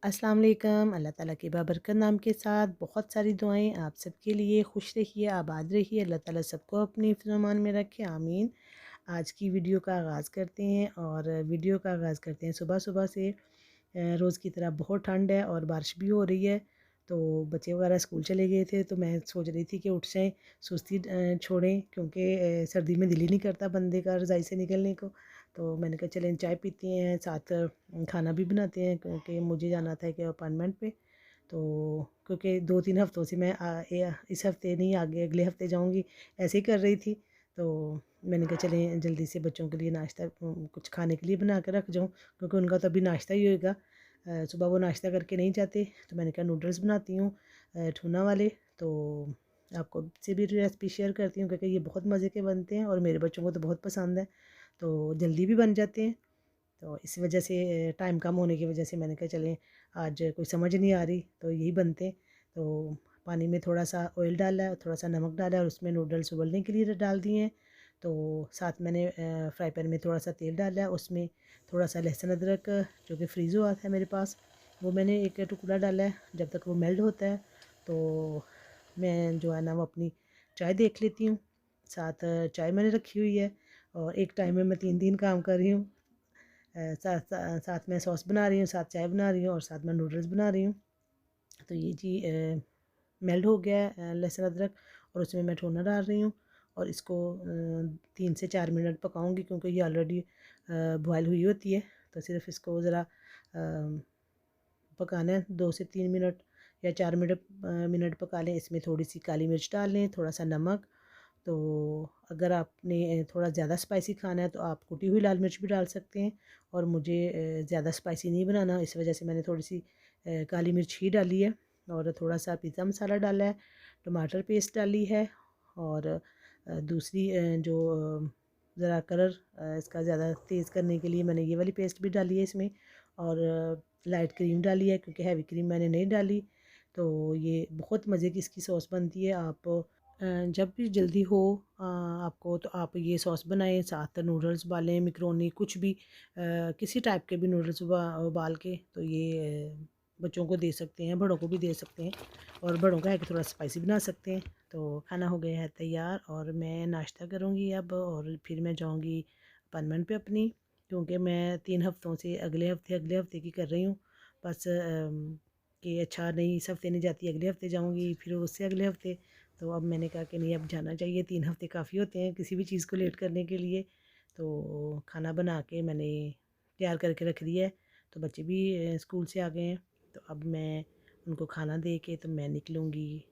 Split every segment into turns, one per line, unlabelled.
अस्सलाम वालेकुम। अल्लाह ताला की बाबरकत नाम के साथ बहुत सारी दुआएं आप सबके लिए। खुश रहिए, आबाद रहिए, अल्लाह ताला सबको अपनी हिफ्ज़-ओ-अमान में रखे, आमीन। आज की वीडियो का आगाज़ करते हैं और वीडियो का आगाज़ करते हैं सुबह सुबह से। रोज़ की तरह बहुत ठंड है और बारिश भी हो रही है। तो बच्चे वगैरह स्कूल चले गए थे तो मैं सोच रही थी कि उठ जाएँ, सुस्ती छोड़ें, क्योंकि सर्दी में दिल ही नहीं करता बंदे का रज़ाई से निकलने को। तो मैंने कहा चलें चाय पीते हैं, साथ खाना भी बनाते हैं, क्योंकि मुझे जाना था एक अपॉइंटमेंट पे। तो क्योंकि 2-3 हफ़्तों से मैं इस हफ़्ते नहीं, आगे अगले हफ़्ते जाऊँगी, ऐसे ही कर रही थी। तो मैंने कहा चलें जल्दी से बच्चों के लिए नाश्ता कुछ खाने के लिए बना के रख जाऊँ, क्योंकि उनका तो अभी नाश्ता ही होएगा। सुबह वो नाश्ता करके नहीं जाते, तो मैंने कहा नूडल्स बनाती हूँ टूना वाले। तो आपको से भी रेसिपी शेयर करती हूँ, क्योंकि ये बहुत मज़े के बनते हैं और मेरे बच्चों को तो बहुत पसंद है। तो जल्दी भी बन जाते हैं। तो इस वजह से टाइम कम होने की वजह से मैंने कहा चलें, आज कोई समझ नहीं आ रही तो यही बनते हैं। तो पानी में थोड़ा सा ऑयल डाला है, थोड़ा सा नमक डाला है और उसमें नूडल्स उबलने के लिए डाल दिए हैं। तो साथ मैंने फ्राई पैन में थोड़ा सा तेल डाला है, उसमें थोड़ा सा लहसुन अदरक जो कि फ्रीज़ हुआ था मेरे पास, वो मैंने एक टुकड़ा डाला है। जब तक वो मेल्ट होता है तो मैं जो है ना वो अपनी चाय देख लेती हूँ। साथ चाय मैंने रखी हुई है और एक टाइम में मैं 3-3 काम कर रही हूँ। साथ में सॉस बना रही हूँ, साथ चाय बना रही हूँ और साथ में नूडल्स बना रही हूँ। तो ये जी मेल्ट हो गया है लहसुन अदरक, और उसमें मैं टोना डाल रही हूँ और इसको 3 से 4 मिनट पकाऊंगी, क्योंकि ये ऑलरेडी बॉयल हुई होती है। तो सिर्फ इसको ज़रा पकाना है, 2 से 3 मिनट या 4 मिनट पका लें। इसमें थोड़ी सी काली मिर्च डाल लें, थोड़ा सा नमक। तो अगर आपने थोड़ा ज़्यादा स्पाइसी खाना है तो आप कुटी हुई लाल मिर्च भी डाल सकते हैं, और मुझे ज़्यादा स्पाइसी नहीं बनाना, इस वजह से मैंने थोड़ी सी काली मिर्च ही डाली है और थोड़ा सा पिज़्ज़ा मसाला डाला है, टमाटर पेस्ट डाली है और दूसरी जो ज़रा कलर इसका ज़्यादा तेज़ करने के लिए मैंने ये वाली पेस्ट भी डाली है इसमें, और लाइट क्रीम डाली है, क्योंकि हैवी क्रीम मैंने नहीं डाली। तो ये बहुत मज़े की इसकी सॉस बनती है। आप जब भी जल्दी हो आपको, तो आप ये सॉस बनाएं, साथ नूडल्स उबालें, मैकरोनी कुछ भी किसी टाइप के भी नूडल्स उबाल के तो ये बच्चों को दे सकते हैं, बड़ों को भी दे सकते हैं, और बड़ों का है कि थोड़ा स्पाइसी बना सकते हैं। तो खाना हो गया है तैयार और मैं नाश्ता करूँगी अब, और फिर मैं जाऊँगी अपॉइंटमेंट पे अपनी, क्योंकि मैं 3 हफ्तों से अगले हफ्ते की कर रही हूँ। बस कि अच्छा नहीं, इस हफ्ते नहीं जाती, अगले हफ्ते जाऊँगी, फिर उससे अगले हफ्ते। तो अब मैंने कहा कि नहीं, अब जाना चाहिए, 3 हफ्ते काफ़ी होते हैं किसी भी चीज़ को लेट करने के लिए। तो खाना बना के मैंने तैयार करके रख दिया है। तो बच्चे भी स्कूल से आ गए हैं, तो अब मैं उनको खाना दे के तो मैं निकलूँगी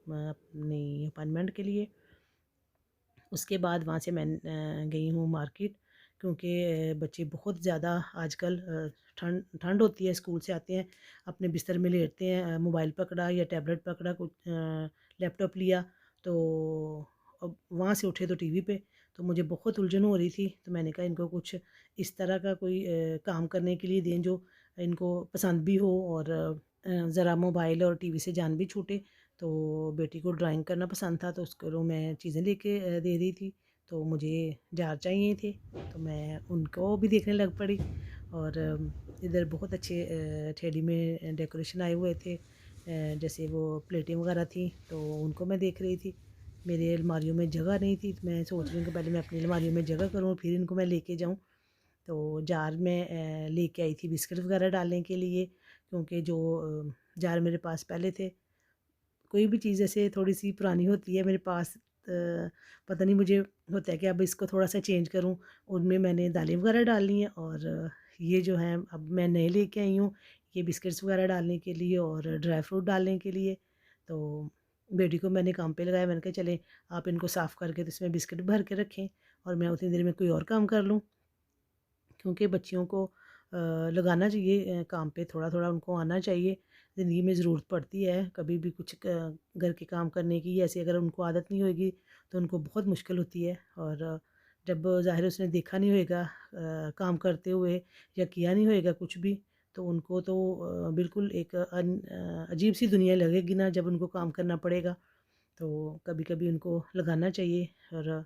अपनी अपॉइंटमेंट के लिए। उसके बाद वहाँ से मैं गई हूँ मार्केट, क्योंकि बच्चे बहुत ज़्यादा आजकल ठंड ठंड होती है, स्कूल से आते हैं, अपने बिस्तर में लेटते हैं, मोबाइल पकड़ा या टैबलेट पकड़ा, कुछ लैपटॉप लिया, तो अब वहाँ से उठे तो टीवी पे। तो मुझे बहुत उलझन हो रही थी, तो मैंने कहा इनको कुछ इस तरह का कोई काम करने के लिए दें जो इनको पसंद भी हो, और ज़रा मोबाइल और टीवी से जान भी छूटे। तो बेटी को ड्राइंग करना पसंद था, तो उसको मैं चीज़ें लेके दे रही थी। तो मुझे जार चाहिए थे, तो मैं उनको भी देखने लग पड़ी। और इधर बहुत अच्छे टेडी में डेकोरेशन आए हुए थे, जैसे वो प्लेटें वगैरह थी, तो उनको मैं देख रही थी। मेरी अलमारियों में जगह नहीं थी, तो मैं सोच रही हूँ कि पहले मैं अपनी अलमारियों में जगह करूँ, फिर इनको मैं लेके जाऊँ। तो जार में लेके आई थी बिस्किट वगैरह डालने के लिए, क्योंकि जो जार मेरे पास पहले थे, कोई भी चीज़ ऐसे थोड़ी-सी पुरानी होती है मेरे पास, पता नहीं मुझे होता है कि अब इसको थोड़ा-सा चेंज करूँ। उनमें मैंने दालें वगैरह डाली हैं, और ये जो हैं अब मैं नए लेके आई हूँ, ये बिस्किट्स वगैरह डालने के लिए और ड्राई फ्रूट डालने के लिए। तो बेटी को मैंने काम पे लगाया, मैंने कहा चलें आप इनको साफ़ करके तो इसमें बिस्किट भर के रखें, और मैं उतनी देर में कोई और काम कर लूँ। क्योंकि बच्चियों को लगाना चाहिए काम पे, थोड़ा-थोड़ा उनको आना चाहिए। ज़िंदगी में ज़रूरत पड़ती है कभी भी कुछ घर के काम करने की, ऐसे अगर उनको आदत नहीं होएगी तो उनको बहुत मुश्किल होती है। और जब ज़ाहिर है उसने देखा नहीं होएगा काम करते हुए, या किया नहीं होएगा कुछ भी, तो उनको तो बिल्कुल एक अजीब-सी दुनिया लगेगी ना, जब उनको काम करना पड़ेगा। तो कभी-कभी उनको लगाना चाहिए, और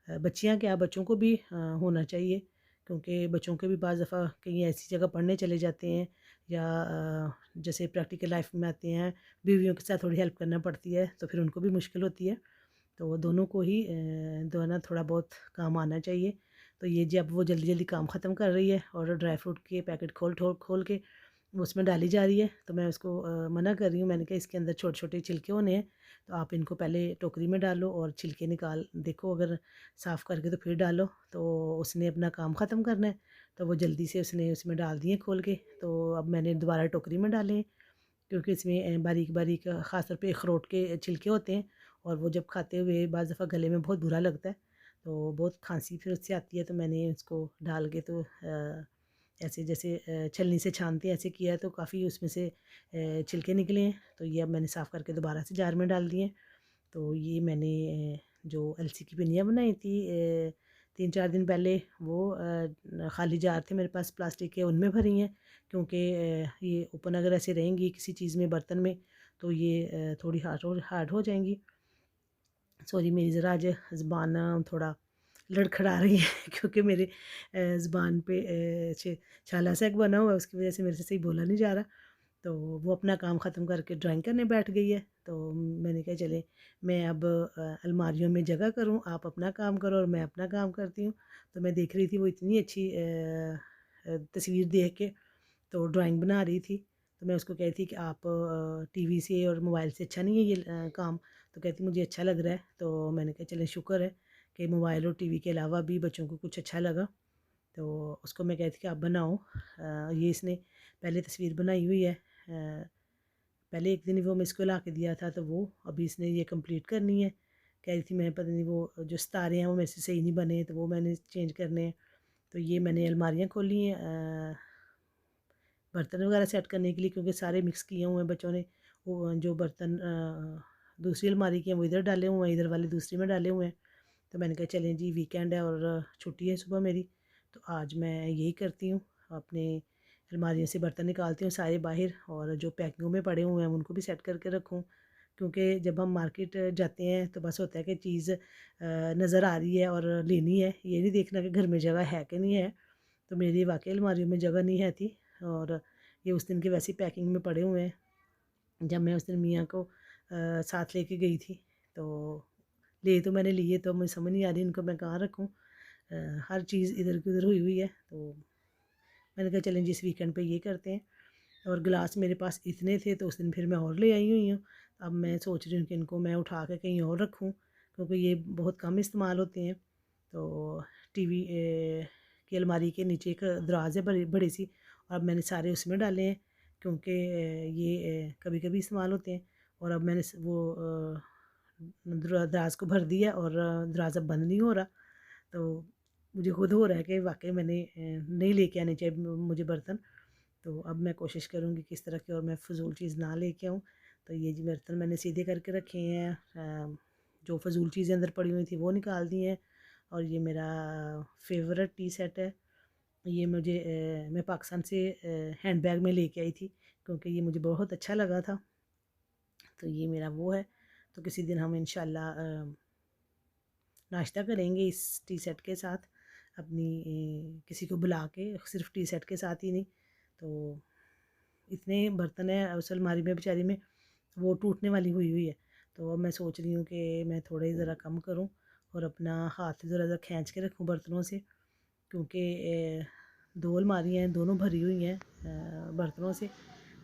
बच्चियाँ क्या, बच्चों को भी होना चाहिए, क्योंकि बच्चों के भी बाज़ दफ़ा कहीं ऐसी जगह पढ़ने चले जाते हैं या जैसे प्रैक्टिकल लाइफ में आते हैं, बीवियों के साथ थोड़ी हेल्प करना पड़ती है, तो फिर उनको भी मुश्किल होती है। तो दोनों को ही दोनों थोड़ा बहुत काम आना चाहिए। तो ये जी अब वो जल्दी जल्दी काम ख़त्म कर रही है और ड्राई फ्रूट के पैकेट खोल खोल खोल के उसमें डाली जा रही है। तो मैं उसको मना कर रही हूँ, मैंने कहा इसके अंदर छोटे छोटे छिलके होने हैं, तो आप इनको पहले टोकरी में डालो और छिलके निकाल देखो, अगर साफ़ करके तो फिर डालो। तो उसने अपना काम ख़त्म करना है, तो वो जल्दी से उसने उसमें डाल दिए खोल के। तो अब मैंने दोबारा टोकरी में डाले हैं, क्योंकि इसमें बारीक बारीक ख़ास तौर पे अखरोट के छिलके होते हैं, और वो जब खाते हुए बाज़ दफ़ा गले में बहुत बुरा लगता है, तो बहुत खांसी फिर उससे आती है। तो मैंने उसको डाल के तो ऐसे जैसे छलनी से छानते हैं ऐसे किया, तो काफ़ी उसमें से छिलके निकले हैं। तो ये अब मैंने साफ़ करके दोबारा से जार में डाल दिए। तो ये मैंने जो अलसी की पिनियाँ बनाई थी 3-4 दिन पहले, वो खाली जार थे मेरे पास प्लास्टिक के, उनमें भरी हैं। क्योंकि ये ओपन अगर ऐसे रहेंगी किसी चीज़ में, बर्तन में, तो ये थोड़ी हार्ड हो जाएंगी। सॉरी, मेरी ज़रा आज ज़ुबान थोड़ा लड़खड़ा रही है क्योंकि मेरे ज़ुबान पे छाला सा एक बना हुआ है, उसकी वजह से मेरे से सही बोला नहीं जा रहा। तो वो अपना काम ख़त्म करके ड्राइंग करने बैठ गई है। तो मैंने कहा चले मैं अब अलमारियों में जगह करूं, आप अपना काम करो और मैं अपना काम करती हूँ। तो मैं देख रही थी वो इतनी अच्छी तस्वीर देख के तो ड्राइंग बना रही थी। तो मैं उसको कहती कि आप टीवी से और मोबाइल से अच्छा नहीं है ये काम। तो कहती मुझे अच्छा लग रहा है। तो मैंने कहा चलें, शुक्र है कि मोबाइल और टीवी के अलावा भी बच्चों को कुछ अच्छा लगा। तो उसको मैं कहती कि आप बनाओ। ये इसने पहले तस्वीर बनाई हुई है, पहले एक दिन वो मैं इसको ला के दिया था, तो वो अभी इसने ये कंप्लीट करनी है। कह रही थी मैं पता नहीं वो जो सितारे हैं वो मेरे से सही नहीं बने, तो वो मैंने चेंज करने हैं। तो ये मैंने अलमारियाँ खोली हैं बर्तन वगैरह सेट करने के लिए, क्योंकि सारे मिक्स किए हुए हैं बच्चों ने। वो जो बर्तन दूसरी अलमारी के हैं वो इधर डाले हुए हैं, इधर वाले दूसरी में डाले हुए हैं। तो मैंने कहा चलें जी, वीकेंड है और छुट्टी है सुबह मेरी, तो आज मैं यही करती हूँ, अपने अलमारियों से बर्तन निकालती हूँ सारे बाहर, और जो पैकिंगों में पड़े हुए हैं उनको भी सेट करके रखूँ। क्योंकि जब हम मार्केट जाते हैं तो बस होता है कि चीज़ नज़र आ रही है और लेनी है, ये नहीं देखना कि घर में जगह है कि नहीं है। तो मेरी वाकई अलमारियों में जगह नहीं है थी, और ये उस दिन के वैसी पैकिंग में पड़े हुए हैं। जब मैं उस दिन मियाँ को साथ लेके गई थी, तो ले तो मैंने लिए, तो मुझे समझ नहीं आ रही इनको मैं कहाँ रखूँ। हर चीज़ इधर की उधर हुई हुई है। तो मैंने कहा चलें जिस वीकेंड पे ये करते हैं। और गिलास मेरे पास इतने थे, तो उस दिन फिर मैं और ले आई हुई हूँ। अब मैं सोच रही हूँ कि इनको मैं उठा के कहीं और रखूँ, क्योंकि ये बहुत कम इस्तेमाल होते हैं। तो टीवी की अलमारी के नीचे एक दराज है बड़ी बड़ी सी, और अब मैंने सारे उसमें डाले हैं, क्योंकि ये कभी कभी इस्तेमाल होते हैं। और अब मैंने वो दराज को भर दिया, और दराज अब बंद नहीं हो रहा। तो मुझे खुद हो रहा है कि वाकई मैंने नहीं लेके आने चाहिए मुझे बर्तन। तो अब मैं कोशिश करूँगी किस तरह की और मैं फ़िज़ूल चीज़ ना लेके आऊँ। तो ये जी बर्तन मैंने सीधे करके रखे हैं, जो फ़िज़ूल चीज़ें अंदर पड़ी हुई थी वो निकाल दी हैं। और ये मेरा फेवरेट टी सेट है। ये मुझे मैं पाकिस्तान से हैंड बैग में लेके आई थी, क्योंकि ये मुझे बहुत अच्छा लगा था। तो ये मेरा वो है। तो किसी दिन हम इंशाल्लाह नाश्ता करेंगे इस टी सेट के साथ, अपनी किसी को बुला के, सिर्फ टी सेट के साथ ही नहीं। तो इतने बर्तन हैं उस अलमारी में बेचारी में, वो टूटने वाली हुई हुई है। तो अब मैं सोच रही हूँ कि मैं थोड़ा ही ज़रा कम करूँ और अपना हाथ ज़रा ज़रा खींच के रखूँ बर्तनों से, क्योंकि दो अलमारियाँ हैं, दोनों भरी हुई हैं बर्तनों से।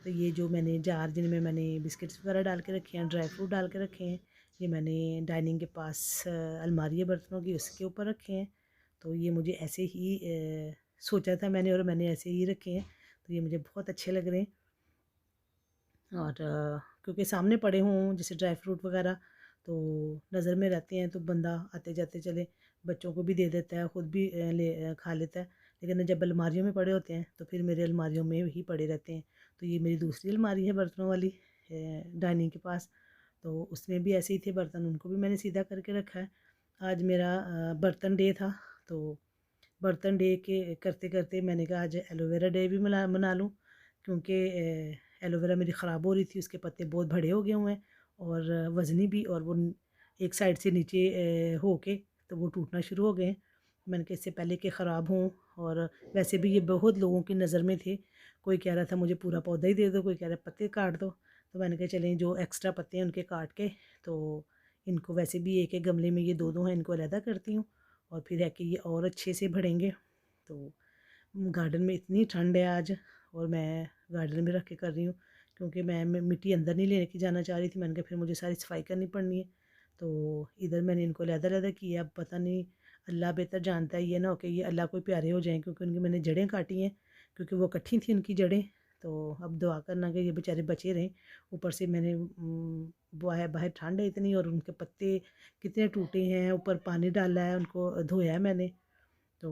तो ये जो मैंने जार जिनमें मैंने बिस्किट्स वगैरह डाल के रखे हैं, ड्राई फ्रूट डाल के रखे हैं, ये मैंने डाइनिंग के पास अलमारी है बर्तनों की, उसके ऊपर रखे हैं। तो ये मुझे ऐसे ही सोचा था मैंने, और मैंने ऐसे ही रखे हैं। तो ये मुझे बहुत अच्छे लग रहे हैं। और क्योंकि सामने पड़े हों जैसे ड्राई फ्रूट वगैरह, तो नज़र में रहते हैं, तो बंदा आते जाते चले बच्चों को भी दे देता है, ख़ुद भी खा लेता है। लेकिन जब अलमारियों में पड़े होते हैं तो फिर मेरे अलमारियों में ही पड़े रहते हैं। तो ये मेरी दूसरी अलमारी है बर्तनों वाली डाइनिंग के पास। तो उसमें भी ऐसे ही थे बर्तन, उनको भी मैंने सीधा करके रखा है। आज मेरा बर्तन डे था, तो बर्तन डे के करते करते मैंने कहा आज एलोवेरा डे भी मना लूँ, क्योंकि एलोवेरा मेरी ख़राब हो रही थी, उसके पत्ते बहुत बड़े हो गए हुए हैं और वज़नी भी, और वो एक साइड से नीचे हो के तो वो टूटना शुरू हो गए हैं। मैंने कहा इससे पहले कि ख़राब हों, और वैसे भी ये बहुत लोगों की नज़र में थे। कोई कह रहा था मुझे पूरा पौधा ही दे दो, कोई कह रहा पत्ते काट दो। तो मैंने कहा चलें जो एक्स्ट्रा पत्ते हैं उनके काट के, तो इनको वैसे भी एक एक गमले में ये दो दो हैं, इनको अलहदा करती हूँ और फिर है कि ये और अच्छे से बढ़ेंगे। तो गार्डन में इतनी ठंड है आज, और मैं गार्डन में रख के कर रही हूँ क्योंकि मैं मिट्टी अंदर नहीं लेके जाना चाह रही थी। मैंने कहा फिर मुझे सारी सफाई करनी पड़नी है। तो इधर मैंने इनको अलहदा किया। अब पता नहीं, अल्लाह बेहतर जानता है, ये ना हो कि ये अल्लाह को प्यारे हो जाएं, क्योंकि उनकी मैंने जड़ें काटी हैं, क्योंकि वो इकट्ठी थी उनकी जड़ें। तो अब दुआ करना कि ये बेचारे बचे रहें। ऊपर से मैंने बाहर बाहर ठंड है इतनी, और उनके पत्ते कितने टूटे हैं, ऊपर पानी डाला है, उनको धोया है मैंने। तो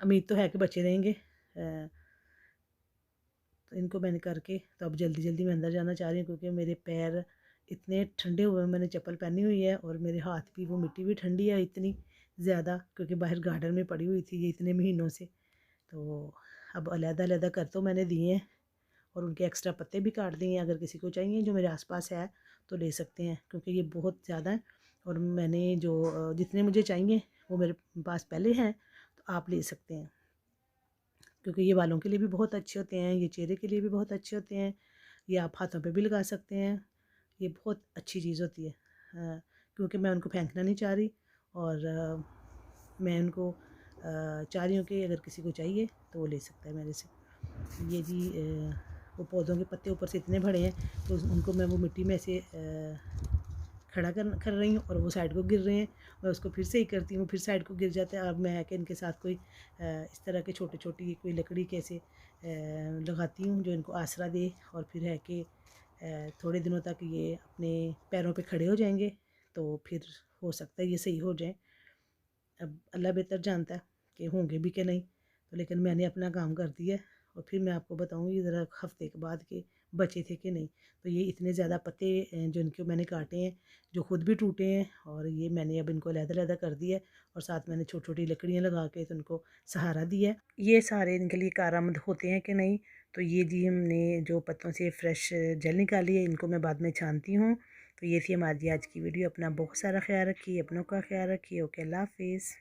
उम्मीद तो है कि बचे रहेंगे। तो इनको मैंने करके तो अब जल्दी जल्दी मैं अंदर जाना चाह रही हूँ, क्योंकि मेरे पैर इतने ठंडे हुए हैं। मैंने चप्पल पहनी हुई है और मेरे हाथ भी, वो मिट्टी भी ठंडी है इतनी ज़्यादा, क्योंकि बाहर गार्डन में पड़ी हुई थी ये इतने महीनों से। तो अब अलहदा कर तो मैंने दिए हैं, और उनके एक्स्ट्रा पत्ते भी काट दिए हैं। अगर किसी को चाहिए जो मेरे आसपास है तो ले सकते हैं, क्योंकि ये बहुत ज़्यादा है। और मैंने जो जितने मुझे चाहिए वो मेरे पास पहले हैं, तो आप ले सकते हैं, क्योंकि ये बालों के लिए भी बहुत अच्छे होते हैं, ये चेहरे के लिए भी बहुत अच्छे होते हैं। ये आप हाथों पे भी लगा सकते हैं, ये बहुत अच्छी चीज़ होती है। क्योंकि मैं उनको फेंकना नहीं चाह रही, और मैं उनको चाह रही हूँ कि अगर किसी को चाहिए तो वो ले सकता है मेरे से। ये जी वो पौधों के पत्ते ऊपर से इतने बड़े हैं, तो उनको मैं वो मिट्टी में से खड़ा कर रही हूँ, और वो साइड को गिर रहे हैं। मैं उसको फिर से ही करती हूँ, फिर साइड को गिर जाता है। अब मैं है कि इनके साथ कोई इस तरह के छोटे छोटी कोई लकड़ी कैसे लगाती हूँ जो इनको आसरा दे, और फिर है कि थोड़े दिनों तक ये अपने पैरों पे खड़े हो जाएंगे, तो फिर हो सकता है ये सही हो जाए। अब अल्लाह बेहतर जानता है कि होंगे भी कि नहीं। तो लेकिन मैंने अपना काम कर दिया, और फिर मैं आपको बताऊँगी ज़रा हफ्ते के बाद कि बचे थे कि नहीं। तो ये इतने ज़्यादा पत्ते जो इनके मैंने काटे हैं, जो खुद भी टूटे हैं, और ये मैंने अब इनको अलहदा कर दिया है, और साथ मैंने छोटी छोटी लकड़ियाँ लगा के तो उनको सहारा दिया है। ये सारे इनके लिए कारआमद होते हैं कि नहीं। तो ये जी हमने जो पत्तों से फ्रेश जेल निकाली है, इनको मैं बाद में छानती हूँ। तो ये थी हमारी आज की वीडियो। अपना बहुत सारा ख्याल रखिए, अपनों का ख्याल रखिए। ओके, अल्लाह हाफिज़।